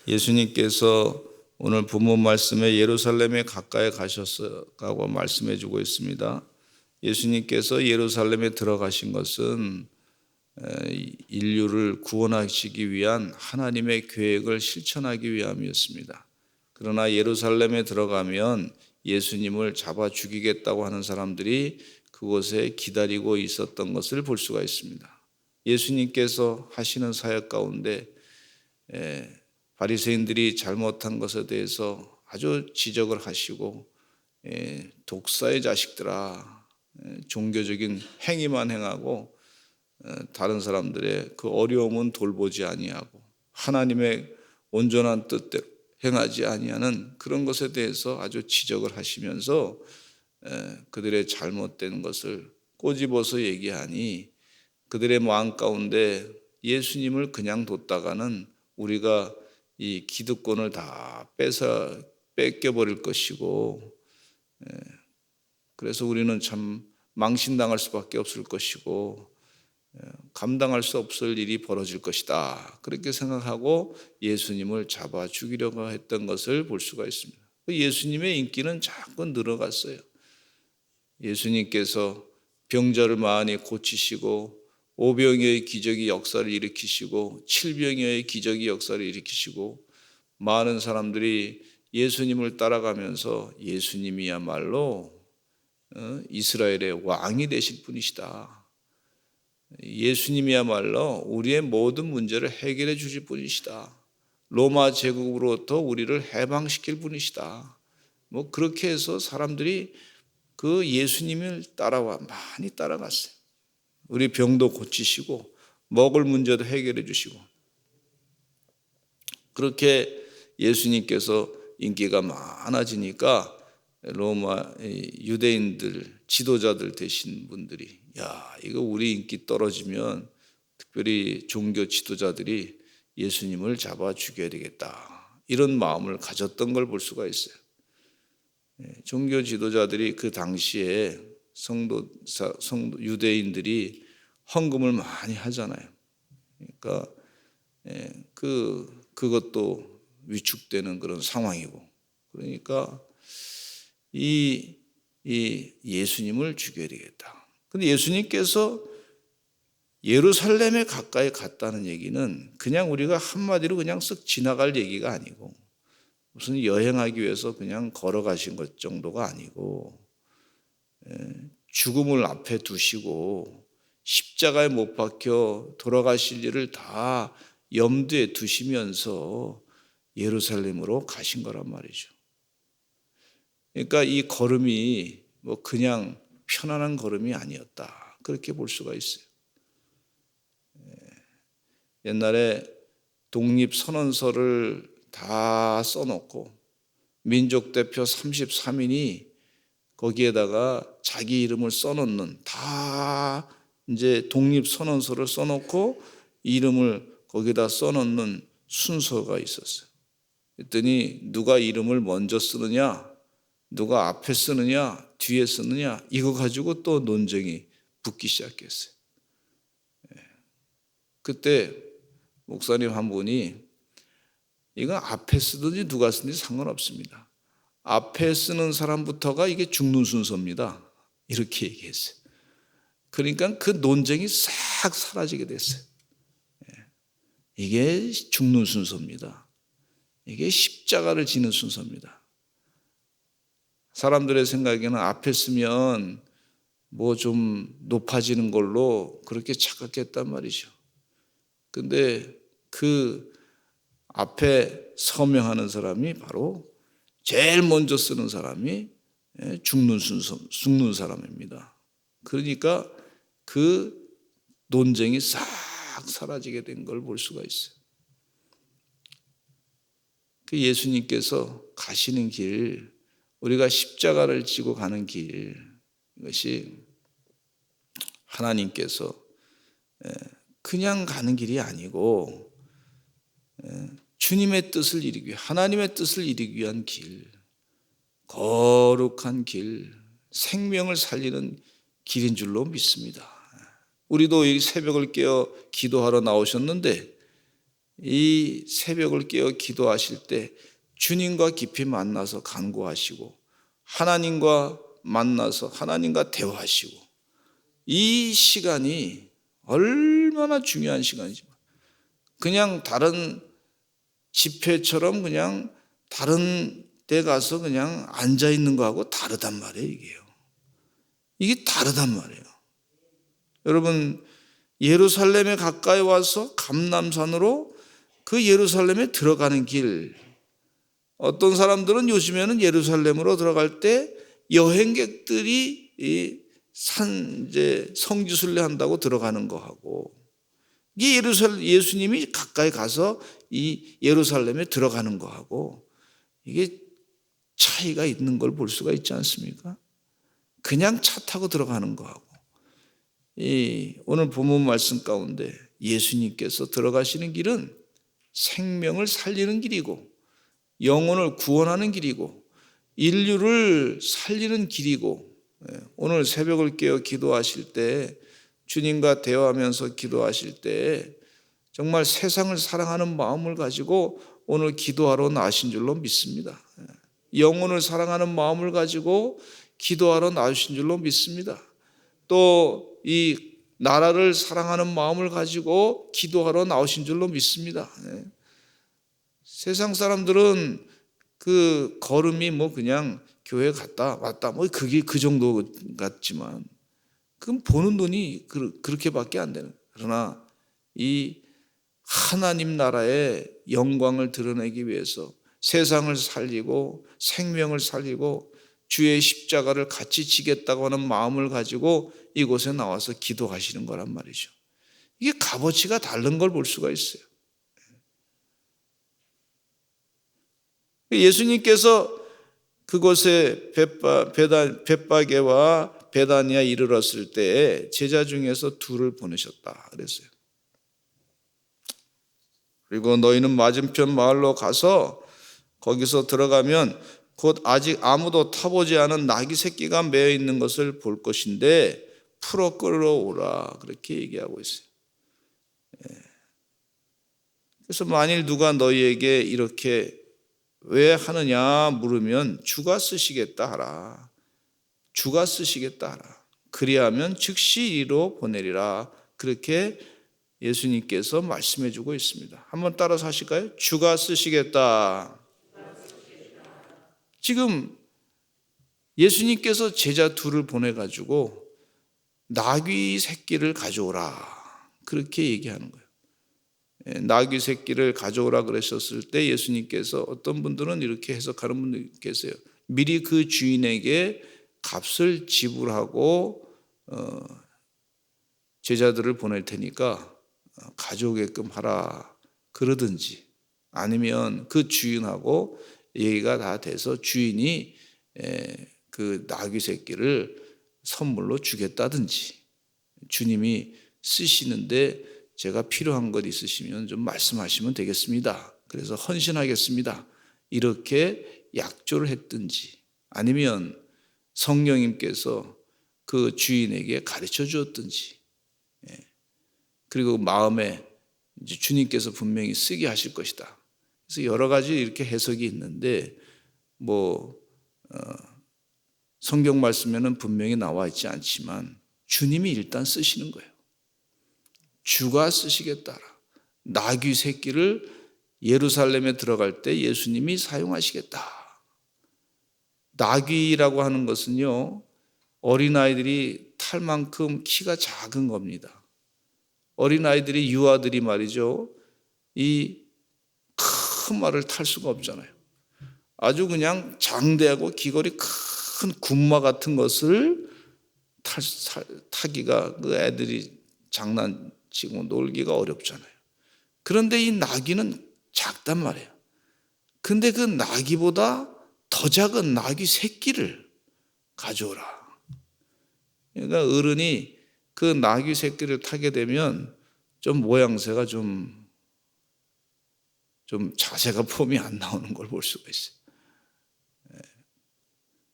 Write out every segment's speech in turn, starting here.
예수님께서 오늘 본문 말씀에 예루살렘에 가까이 가셨다고 말씀해 주고 있습니다. 예수님께서 예루살렘에 들어가신 것은 인류를 구원하시기 위한 하나님의 계획을 실천하기 위함이었습니다. 그러나 예루살렘에 들어가면 예수님을 잡아 죽이겠다고 하는 사람들이 그곳에 기다리고 있었던 것을 볼 수가 있습니다. 예수님께서 하시는 사역 가운데 바리새인들이 잘못한 것에 대해서 아주 지적을 하시고, 독사의 자식들아, 종교적인 행위만 행하고 다른 사람들의 그 어려움은 돌보지 아니하고 하나님의 온전한 뜻대로 행하지 아니하는 그런 것에 대해서 아주 지적을 하시면서 그들의 잘못된 것을 꼬집어서 얘기하니, 그들의 마음 가운데 예수님을 그냥 뒀다가는 우리가 이 기득권을 다 뺏겨버릴 것이고, 그래서 우리는 참 망신당할 수밖에 없을 것이고, 감당할 수 없을 일이 벌어질 것이다, 그렇게 생각하고 예수님을 잡아 죽이려고 했던 것을 볼 수가 있습니다. 예수님의 인기는 자꾸 늘어갔어요. 예수님께서 병자를 많이 고치시고, 오병이어의 기적의 역사를 일으키시고, 칠병이어의 기적의 역사를 일으키시고, 많은 사람들이 예수님을 따라가면서 예수님이야말로 이스라엘의 왕이 되실 분이시다, 예수님이야말로 우리의 모든 문제를 해결해 주실 분이시다, 로마 제국으로부터 우리를 해방시킬 분이시다, 그렇게 해서 사람들이 그 예수님을 많이 따라갔어요. 우리 병도 고치시고 먹을 문제도 해결해 주시고, 그렇게 예수님께서 인기가 많아지니까 로마 유대인들 지도자들 되신 분들이, 이거 우리 인기 떨어지면 특별히 종교 지도자들이 예수님을 잡아 죽여야 되겠다, 이런 마음을 가졌던 걸 볼 수가 있어요. 종교 지도자들이 그 당시에 성도 유대인들이 헌금을 많이 하잖아요. 그러니까 그것도 위축되는 그런 상황이고, 그러니까 이 예수님을 죽여야 되겠다. 근데 예수님께서 예루살렘에 가까이 갔다는 얘기는 그냥 우리가 한마디로 그냥 쓱 지나갈 얘기가 아니고, 무슨 여행하기 위해서 그냥 걸어가신 것 정도가 아니고, 죽음을 앞에 두시고 십자가에 못 박혀 돌아가실 일을 다 염두에 두시면서 예루살렘으로 가신 거란 말이죠. 그러니까 이 걸음이 그냥 편안한 걸음이 아니었다, 그렇게 볼 수가 있어요. 옛날에 독립선언서를 다 써놓고 민족대표 33인이 거기에다가 자기 이름을 써놓는, 다 이제 독립선언서를 써놓고 이름을 거기다 써놓는 순서가 있었어요. 그랬더니 누가 이름을 먼저 쓰느냐, 누가 앞에 쓰느냐, 뒤에 쓰느냐, 이거 가지고 또 논쟁이 붙기 시작했어요. 그때 목사님 한 분이, 이건 앞에 쓰든지 누가 쓰든지 상관없습니다, 앞에 쓰는 사람부터가 이게 죽는 순서입니다, 이렇게 얘기했어요. 그러니까 그 논쟁이 싹 사라지게 됐어요. 이게 죽는 순서입니다, 이게 십자가를 지는 순서입니다. 사람들의 생각에는 앞에 쓰면 좀 높아지는 걸로 그렇게 착각했단 말이죠. 근데 그 앞에 서명하는 사람이 바로 제일 먼저 쓰는 사람이 죽는 사람입니다. 그러니까 그 논쟁이 싹 사라지게 된 걸 볼 수가 있어요. 그 예수님께서 가시는 길, 우리가 십자가를 지고 가는 길, 이것이 하나님께서 그냥 가는 길이 아니고 주님의 뜻을 이루기 위해, 하나님의 뜻을 이루기 위한 길, 거룩한 길, 생명을 살리는 길인 줄로 믿습니다. 우리도 이 새벽을 깨어 기도하러 나오셨는데 이 새벽을 깨어 기도하실 때 주님과 깊이 만나서 간구하시고 하나님과 만나서 하나님과 대화하시고 이 시간이 얼마나 중요한 시간이지만 그냥 다른 집회처럼 그냥 다른 데 가서 그냥 앉아 있는 거하고 다르단 말이에요, 이게요. 이게 다르단 말이에요. 여러분, 예루살렘에 가까이 와서 감람산으로 그 예루살렘에 들어가는 길, 어떤 사람들은 요즘에는 예루살렘으로 들어갈 때 여행객들이 이제 성지순례 한다고 들어가는 거하고, 이게 예수님이 가까이 가서 이 예루살렘에 들어가는 거하고 이게 차이가 있는 걸 볼 수가 있지 않습니까? 그냥 차 타고 들어가는 거하고 오늘 본문 말씀 가운데 예수님께서 들어가시는 길은 생명을 살리는 길이고 영혼을 구원하는 길이고 인류를 살리는 길이고, 오늘 새벽을 깨어 기도하실 때 주님과 대화하면서 기도하실 때 정말 세상을 사랑하는 마음을 가지고 오늘 기도하러 나신 줄로 믿습니다. 영혼을 사랑하는 마음을 가지고 기도하러 나오신 줄로 믿습니다. 또 이 나라를 사랑하는 마음을 가지고 기도하러 나오신 줄로 믿습니다. 세상 사람들은 그 걸음이 뭐 그냥 교회 갔다 왔다 뭐 그게 그 정도 같지만 그건 보는 눈이 그렇게밖에 안 되는. 그러나 이 하나님 나라의 영광을 드러내기 위해서 세상을 살리고 생명을 살리고 주의 십자가를 같이 지겠다고 하는 마음을 가지고 이곳에 나와서 기도하시는 거란 말이죠. 이게 값어치가 다른 걸 볼 수가 있어요. 예수님께서 그곳에 벳바게와 베다니아 이르렀을 때 제자 중에서 둘을 보내셨다 그랬어요. 그리고 너희는 맞은편 마을로 가서 거기서 들어가면 곧 아직 아무도 타보지 않은 나귀 새끼가 매어 있는 것을 볼 것인데 풀어 끌어오라 그렇게 얘기하고 있어요. 그래서 만일 누가 너희에게 이렇게 왜 하느냐 물으면 주가 쓰시겠다 하라. 주가 쓰시겠다 하라. 그리하면 즉시 이리로 보내리라. 그렇게 예수님께서 말씀해 주고 있습니다. 한번 따라서 하실까요? 주가 쓰시겠다. 지금 예수님께서 제자 둘을 보내가지고 나귀 새끼를 가져오라 그렇게 얘기하는 거예요. 나귀 새끼를 가져오라 그러셨을 때 예수님께서 어떤 분들은 이렇게 해석하는 분들이 계세요. 미리 그 주인에게 값을 지불하고 제자들을 보낼 테니까 가져오게끔 하라 그러든지, 아니면 그 주인하고 얘기가 다 돼서 주인이 그 나귀 새끼를 선물로 주겠다든지, 주님이 쓰시는데 제가 필요한 것 있으시면 좀 말씀하시면 되겠습니다. 그래서 헌신하겠습니다. 이렇게 약조를 했든지, 아니면 성령님께서 그 주인에게 가르쳐 주었든지, 그리고 마음에 이제 주님께서 분명히 쓰게 하실 것이다. 그래서 여러 가지 이렇게 해석이 있는데 성경 말씀에는 분명히 나와 있지 않지만 주님이 일단 쓰시는 거예요. 주가 쓰시겠다라. 나귀 새끼를 예루살렘에 들어갈 때 예수님이 사용하시겠다. 나귀라고 하는 것은요, 어린아이들이 탈 만큼 키가 작은 겁니다. 어린아이들이, 유아들이 말이죠, 이 큰 말을 탈 수가 없잖아요. 아주 그냥 장대하고 귀걸이 큰 군마 같은 것을 타기가, 그 애들이 장난치고 놀기가 어렵잖아요. 그런데 이 나귀는 작단 말이에요. 근데 그 나귀보다 더 작은 나귀 새끼를 가져오라. 그러니까 어른이 그 나귀 새끼를 타게 되면 좀 모양새가 좀 자세가 폼이 안 나오는 걸 볼 수가 있어요.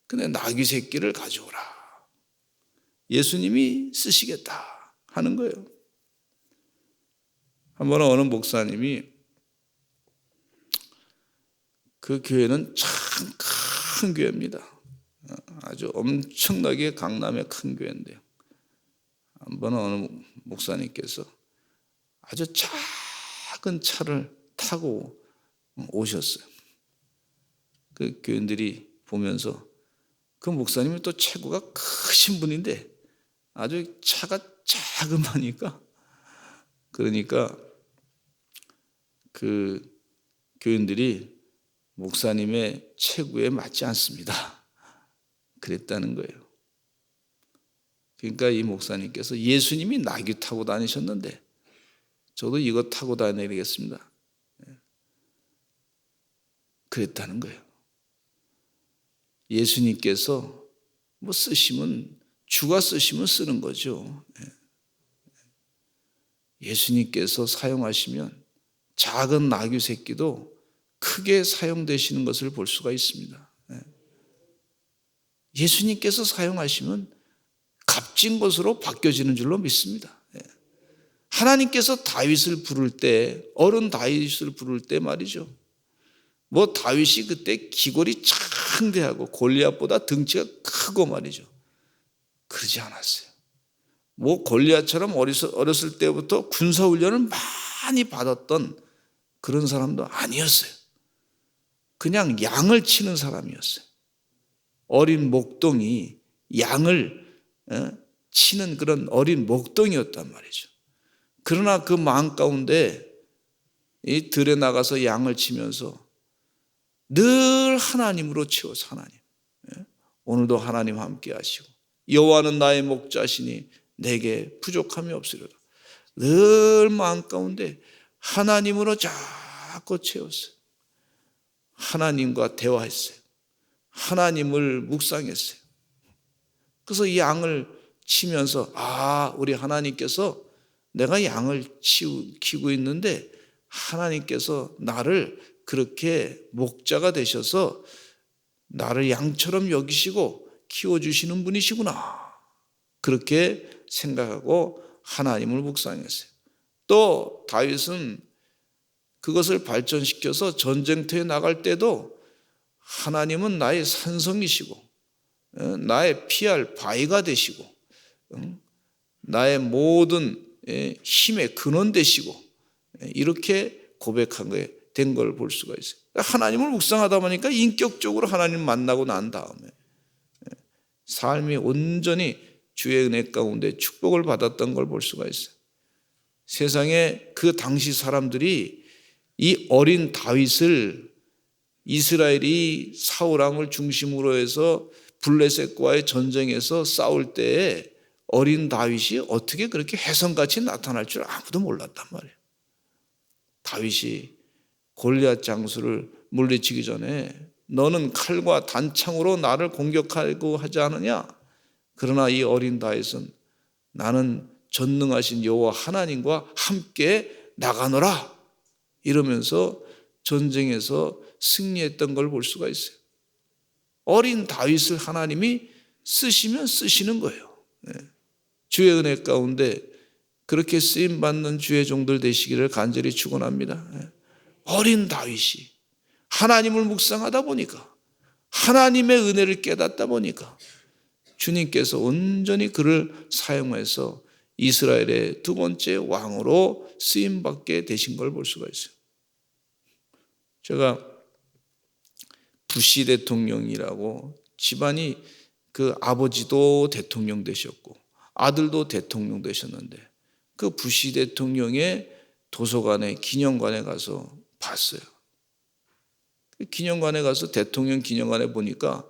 근데 나귀 새끼를 가져오라. 예수님이 쓰시겠다 하는 거예요. 한 번은 어느 목사님이 그 교회는 참 큰 교회입니다. 아주 엄청나게 강남의 큰 교회인데요. 한 번은 어느 목사님께서 아주 작은 차를 타고 오셨어요. 그 교인들이 보면서 그 목사님이 또 체구가 크신 분인데 아주 차가 자그마니까, 그러니까 그 교인들이 목사님의 체구에 맞지 않습니다 그랬다는 거예요. 그러니까 이 목사님께서 예수님이 나귀 타고 다니셨는데 저도 이거 타고 다녀야겠습니다 그랬다는 거예요. 예수님께서 뭐 쓰시면, 주가 쓰시면 쓰는 거죠. 예수님께서 사용하시면 작은 나귀 새끼도 크게 사용되시는 것을 볼 수가 있습니다. 예수님께서 사용하시면 값진 것으로 바뀌어지는 줄로 믿습니다. 하나님께서 다윗을 부를 때, 어른 다윗을 부를 때 말이죠, 뭐 다윗이 그때 기골이 창대하고 골리앗보다 등치가 크고 말이죠, 그러지 않았어요. 뭐 골리앗처럼 어렸을 때부터 군사훈련을 많이 받았던 그런 사람도 아니었어요. 그냥 양을 치는 사람이었어요. 어린 목동이 양을 치는 그런 어린 목동이었단 말이죠. 그러나 그 마음 가운데 이 들에 나가서 양을 치면서 늘 하나님으로 채워서, 하나님, 오늘도 하나님 함께 하시고 여호와는 나의 목자시니 내게 부족함이 없으리로다. 늘 마음 가운데 하나님으로 자꾸 채웠어요. 하나님과 대화했어요. 하나님을 묵상했어요. 그래서 이 양을 치면서 우리 하나님께서, 내가 양을 키우고 있는데 하나님께서 나를 그렇게 목자가 되셔서 나를 양처럼 여기시고 키워주시는 분이시구나, 그렇게 생각하고 하나님을 묵상했어요. 또 다윗은 그것을 발전시켜서 전쟁터에 나갈 때도 하나님은 나의 산성이시고 나의 피할 바위가 되시고 나의 모든 힘의 근원 되시고, 이렇게 고백한 거에 된 걸 볼 수가 있어요. 하나님을 묵상하다 보니까 인격적으로 하나님 만나고 난 다음에 삶이 온전히 주의 은혜 가운데 축복을 받았던 걸 볼 수가 있어요. 세상에 그 당시 사람들이 이 어린 다윗을, 이스라엘이 사울 왕을 중심으로 해서 블레셋과의 전쟁에서 싸울 때에 어린 다윗이 어떻게 그렇게 혜성같이 나타날 줄 아무도 몰랐단 말이에요. 다윗이 골리앗 장수를 물리치기 전에 너는 칼과 단창으로 나를 공격하고 하지 않느냐? 그러나 이 어린 다윗은 나는 전능하신 여호와 하나님과 함께 나가노라, 이러면서 전쟁에서 승리했던 걸 볼 수가 있어요. 어린 다윗을 하나님이 쓰시면 쓰시는 거예요. 주의 은혜 가운데 그렇게 쓰임받는 주의 종들 되시기를 간절히 축원합니다. 어린 다윗이 하나님을 묵상하다 보니까, 하나님의 은혜를 깨닫다 보니까 주님께서 온전히 그를 사용해서 이스라엘의 두 번째 왕으로 쓰임받게 되신 걸 볼 수가 있어요. 제가 부시 대통령이라고, 집안이 그 아버지도 대통령 되셨고 아들도 대통령 되셨는데, 그 부시 대통령의 도서관에, 기념관에 가서 봤어요. 기념관에 가서 대통령 기념관에 보니까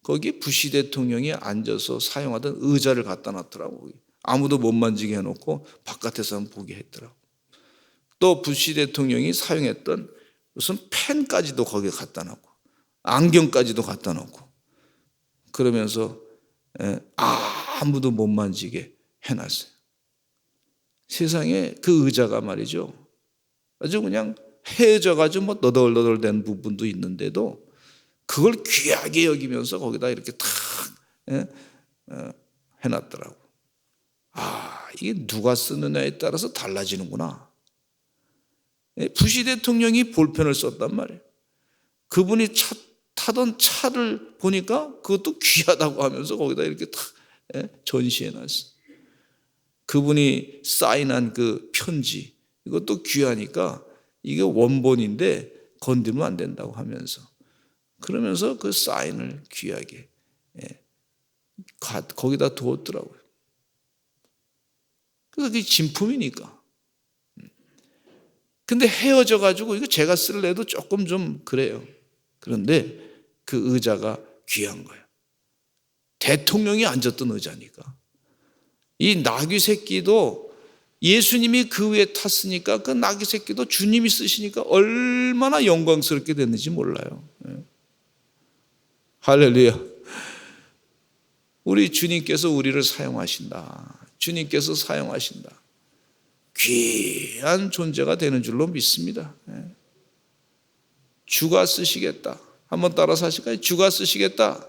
거기 부시 대통령이 앉아서 사용하던 의자를 갖다 놨더라고. 아무도 못 만지게 해놓고 바깥에서만 보게 했더라고. 또 부시 대통령이 사용했던 무슨 펜까지도 거기에 갖다 놓고 안경까지도 갖다 놓고, 그러면서 아무도 못 만지게 해놨어요. 세상에 그 의자가 말이죠, 아주 그냥 헤어져가지고 뭐 너덜너덜 된 부분도 있는데도 그걸 귀하게 여기면서 거기다 이렇게 탁 해놨더라고. 이게 누가 쓰느냐에 따라서 달라지는구나. 부시 대통령이 볼펜을 썼단 말이에요. 그분이 타던 차를 보니까 그것도 귀하다고 하면서 거기다 이렇게 탁 전시해 놨어. 그분이 사인한 그 편지, 이것도 귀하니까 이게 원본인데 건드리면 안 된다고 하면서, 그러면서 그 사인을 귀하게 거기다 두었더라고요. 그래서 그게 진품이니까. 근데 헤어져 가지고 이거 제가 쓸래도 조금 좀 그래요. 그런데 그 의자가 귀한 거예요. 대통령이 앉았던 의자니까. 이 나귀 새끼도 예수님이 그 위에 탔으니까 그 나귀 새끼도 주님이 쓰시니까 얼마나 영광스럽게 됐는지 몰라요. 할렐루야. 우리 주님께서 우리를 사용하신다. 주님께서 사용하신다. 귀한 존재가 되는 줄로 믿습니다. 주가 쓰시겠다. 한번 따라서 하실까요? 주가 쓰시겠다.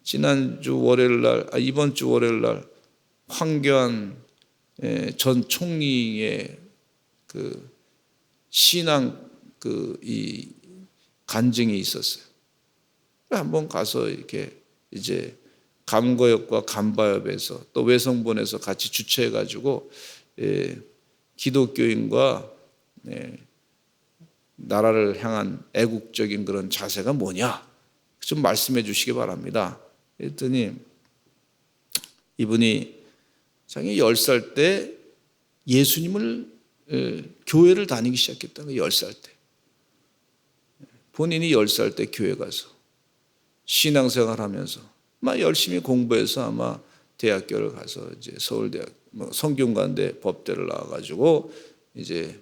지난주 월요일 날, 이번 주 월요일 날 황교안 전 총리의 그 신앙 이 간증이 있었어요. 한번 가서 이렇게 이제 감거역과 감바역에서 또 외성본에서 같이 주최해 가지고 기독교인과 나라를 향한 애국적인 그런 자세가 뭐냐 좀 말씀해 주시기 바랍니다. 그랬더니 이분이 자기 10살 때 예수님을 교회를 다니기 시작했다는 거예요. 10살 때. 본인이 10살 때 교회 가서 신앙생활 하면서 막 열심히 공부해서 아마 대학교를 가서 이제 서울대학 성균관대 법대를 나와가지고 이제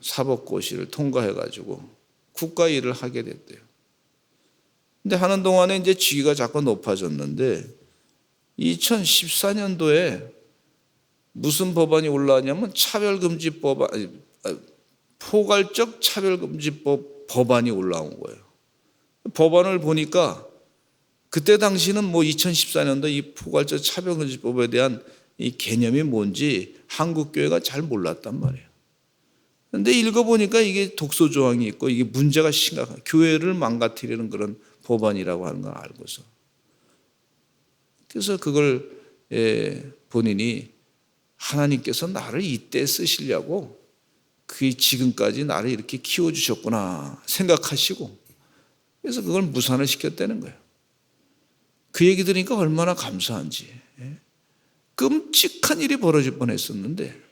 사법고시를 통과해가지고 국가 일을 하게 됐대요. 근데 하는 동안에 이제 직위가 자꾸 높아졌는데 2014년도에 무슨 법안이 올라왔냐면 차별금지법, 포괄적 차별금지법 법안이 올라온 거예요. 법안을 보니까 그때 당시는 2014년도 이 포괄적 차별금지법에 대한 이 개념이 뭔지 한국교회가 잘 몰랐단 말이에요. 그런데 읽어보니까 이게 독소 조항이 있고 이게 문제가 심각한, 교회를 망가뜨리는 그런 법안이라고 하는 걸 알고서. 그래서 그걸 본인이 하나님께서 나를 이때 쓰시려고 그 지금까지 나를 이렇게 키워주셨구나 생각하시고 그래서 그걸 무산을 시켰다는 거예요. 그 얘기 들으니까 얼마나 감사한지. 끔찍한 일이 벌어질 뻔했었는데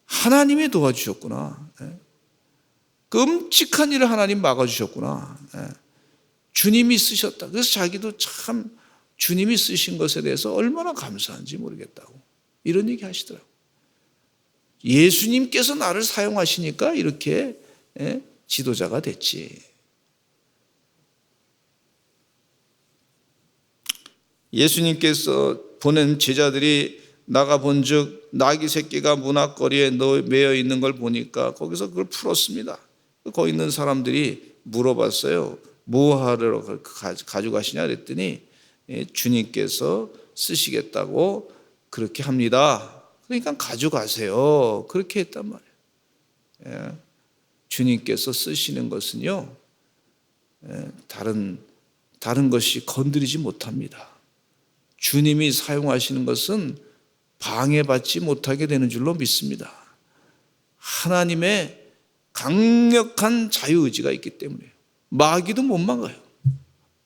하나님이 도와주셨구나. 끔찍한 일을 하나님 막아주셨구나. 주님이 쓰셨다. 그래서 자기도 참 주님이 쓰신 것에 대해서 얼마나 감사한지 모르겠다고 이런 얘기 하시더라고요. 예수님께서 나를 사용하시니까 이렇게 지도자가 됐지. 예수님께서 보낸 제자들이 나가본즉 나귀 새끼가 문 앞거리에 매여 있는 걸 보니까 거기서 그걸 풀었습니다. 거기 있는 사람들이 물어봤어요. 뭐 하러 가져가시냐 그랬더니 주님께서 쓰시겠다고 그렇게 합니다. 그러니까 가져가세요. 그렇게 했단 말이에요. 주님께서 쓰시는 것은요, 다른 것이 건드리지 못합니다. 주님이 사용하시는 것은 방해받지 못하게 되는 줄로 믿습니다. 하나님의 강력한 자유의지가 있기 때문에요. 마귀도 못 막아요.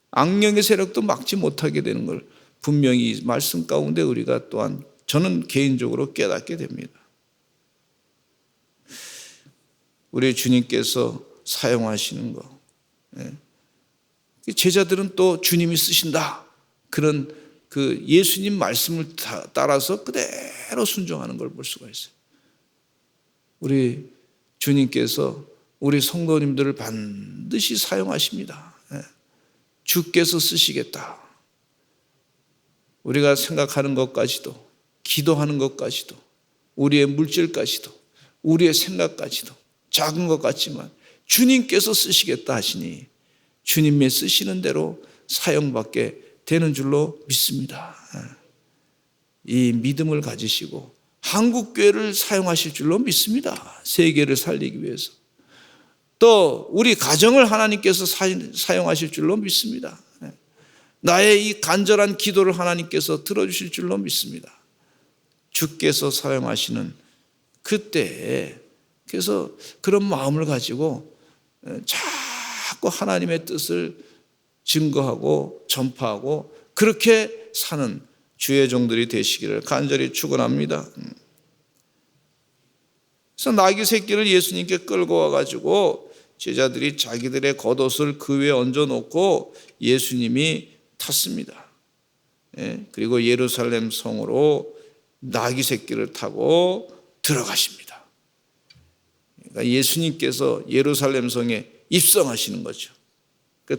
악령의 세력도 막지 못하게 되는 걸 분명히 말씀 가운데 우리가 또한 저는 개인적으로 깨닫게 됩니다. 우리 주님께서 사용하시는 거. 제자들은 또 주님이 쓰신다. 그런 그 예수님 말씀을 따라서 그대로 순종하는 걸 볼 수가 있어요. 우리 주님께서 우리 성도님들을 반드시 사용하십니다. 주께서 쓰시겠다. 우리가 생각하는 것까지도, 기도하는 것까지도, 우리의 물질까지도, 우리의 생각까지도 작은 것 같지만 주님께서 쓰시겠다 하시니 주님의 쓰시는 대로 사용받게 되는 줄로 믿습니다. 이 믿음을 가지시고 한국교회를 사용하실 줄로 믿습니다. 세계를 살리기 위해서. 또 우리 가정을 하나님께서 사용하실 줄로 믿습니다. 나의 이 간절한 기도를 하나님께서 들어주실 줄로 믿습니다. 주께서 사용하시는 그때에, 그래서 그런 마음을 가지고 자꾸 하나님의 뜻을 증거하고 전파하고 그렇게 사는 주의 종들이 되시기를 간절히 축원합니다. 그래서 나귀 새끼를 예수님께 끌고 와가지고 제자들이 자기들의 겉옷을 그 위에 얹어놓고 예수님이 탔습니다. 그리고 예루살렘 성으로 나귀 새끼를 타고 들어가십니다. 그러니까 예수님께서 예루살렘 성에 입성하시는 거죠.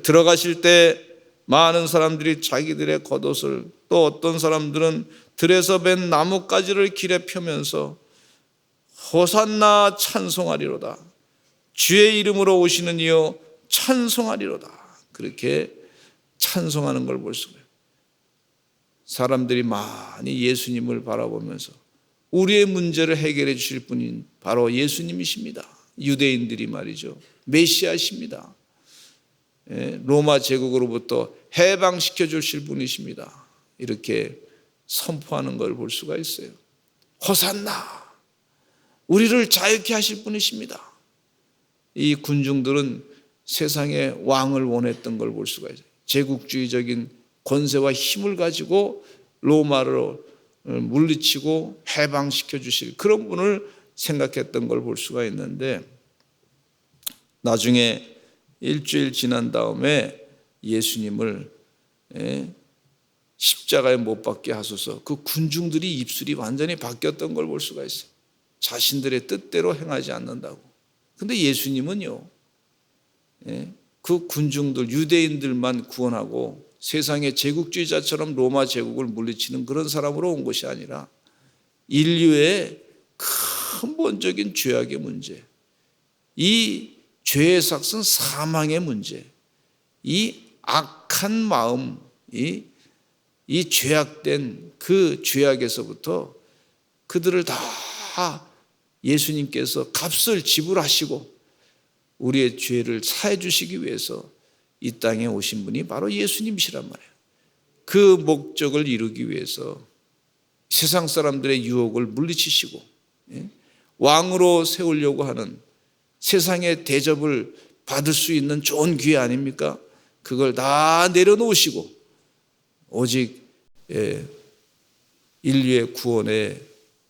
들어가실 때 많은 사람들이 자기들의 겉옷을, 또 어떤 사람들은 들에서 벤 나뭇가지를 길에 펴면서 호산나 찬송하리로다, 주의 이름으로 오시는 이여 찬송하리로다, 그렇게 찬송하는 걸 볼 수가 있어요. 사람들이 많이 예수님을 바라보면서 우리의 문제를 해결해 주실 분인 바로 예수님이십니다. 유대인들이 말이죠, 메시아십니다. 로마 제국으로부터 해방시켜 주실 분이십니다. 이렇게 선포하는 걸 볼 수가 있어요. 호산나, 우리를 자유케 하실 분이십니다. 이 군중들은 세상의 왕을 원했던 걸 볼 수가 있어요. 제국주의적인 권세와 힘을 가지고 로마를 물리치고 해방시켜 주실 그런 분을 생각했던 걸 볼 수가 있는데, 나중에 일주일 지난 다음에 예수님을 십자가에 못 박게 하소서, 그 군중들이 입술이 완전히 바뀌었던 걸 볼 수가 있어요. 자신들의 뜻대로 행하지 않는다고. 근데 예수님은요, 그 군중들, 유대인들만 구원하고 세상의 제국주의자처럼 로마 제국을 물리치는 그런 사람으로 온 것이 아니라 인류의 근본적인 죄악의 문제, 이 죄의 삭은 사망의 문제, 이 악한 마음, 이 죄악된 그 죄악에서부터 그들을 다 예수님께서 값을 지불하시고 우리의 죄를 사해 주시기 위해서 이 땅에 오신 분이 바로 예수님이시란 말이에요. 그 목적을 이루기 위해서 세상 사람들의 유혹을 물리치시고 왕으로 세우려고 하는, 세상의 대접을 받을 수 있는 좋은 기회 아닙니까? 그걸 다 내려놓으시고 오직 인류의 구원에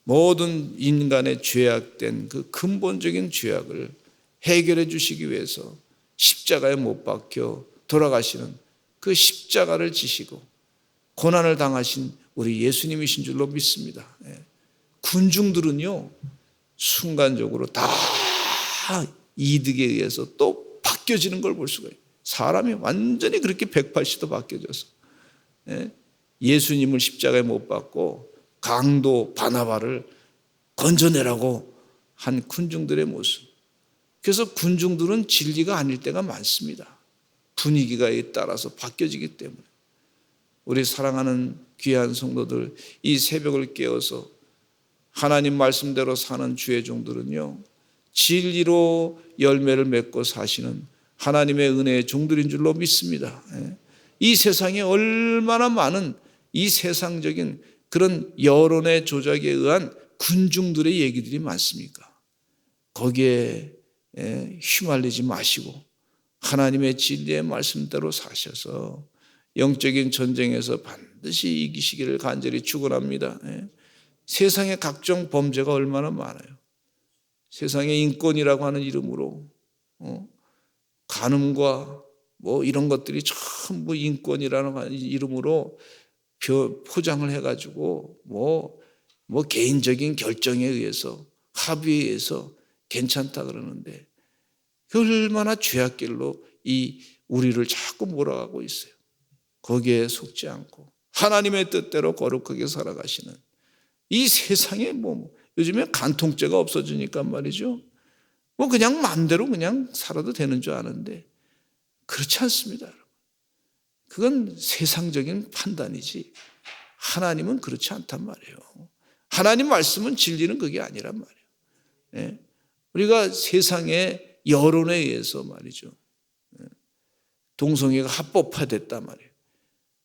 모든 인간의 죄악된 그 근본적인 죄악을 해결해 주시기 위해서 십자가에 못 박혀 돌아가시는 그 십자가를 지시고 고난을 당하신 우리 예수님이신 줄로 믿습니다. 군중들은요, 순간적으로 다 이득에 의해서 또 바뀌어지는 걸 볼 수가 있어요. 사람이 완전히 그렇게 180도 바뀌어져서 예수님을 십자가에 못 박고 강도 바나바를 건져내라고 한 군중들의 모습. 그래서 군중들은 진리가 아닐 때가 많습니다. 분위기가 따라서 바뀌어지기 때문에. 우리 사랑하는 귀한 성도들, 이 새벽을 깨어서 하나님 말씀대로 사는 주의 종들은요, 진리로 열매를 맺고 사시는 하나님의 은혜의 종들인 줄로 믿습니다. 이 세상에 얼마나 많은 이 세상적인 그런 여론의 조작에 의한 군중들의 얘기들이 많습니까? 거기에 휘말리지 마시고 하나님의 진리의 말씀대로 사셔서 영적인 전쟁에서 반드시 이기시기를 간절히 축원합니다. 세상에 각종 범죄가 얼마나 많아요. 세상의 인권이라고 하는 이름으로 간음과 뭐 이런 것들이 전부 인권이라는 이름으로 포장을 해가지고 뭐 개인적인 결정에 의해서 합의에 의해서 괜찮다 그러는데, 그 얼마나 죄악길로 이 우리를 자꾸 몰아가고 있어요. 거기에 속지 않고 하나님의 뜻대로 거룩하게 살아가시는 이 세상에 요즘에 간통죄가 없어지니까 말이죠, 그냥 마음대로 그냥 살아도 되는 줄 아는데 그렇지 않습니다, 여러분. 그건 세상적인 판단이지 하나님은 그렇지 않단 말이에요. 하나님 말씀은 진리는 그게 아니란 말이에요. 예. 우리가 세상의 여론에 의해서 말이죠. 동성애가 합법화됐단 말이에요.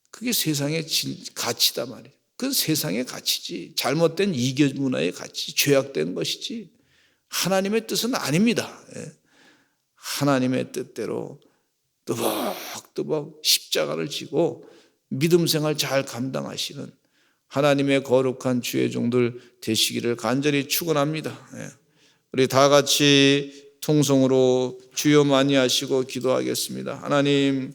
그게 세상의 가치다 말이에요. 그건 세상의 가치지. 잘못된 이교 문화의 가치, 죄악된 것이지. 하나님의 뜻은 아닙니다. 하나님의 뜻대로 뜨벅뜨벅 십자가를 지고 믿음 생활 잘 감당하시는 하나님의 거룩한 주의 종들 되시기를 간절히 축원합니다. 우리 다 같이 통성으로 주여 많이 하시고 기도하겠습니다. 하나님,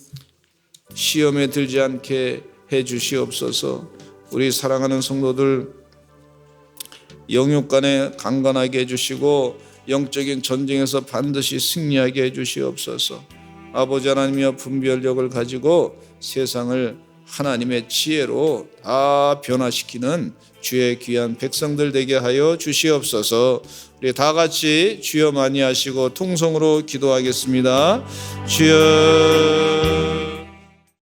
시험에 들지 않게 해 주시옵소서. 우리 사랑하는 성도들 영육간에 강건하게 해주시고 영적인 전쟁에서 반드시 승리하게 해주시옵소서. 아버지 하나님이여, 분별력을 가지고 세상을 하나님의 지혜로 다 변화시키는 주의 귀한 백성들 되게 하여 주시옵소서. 우리 다 같이 주여 많이 하시고 통성으로 기도하겠습니다. 주여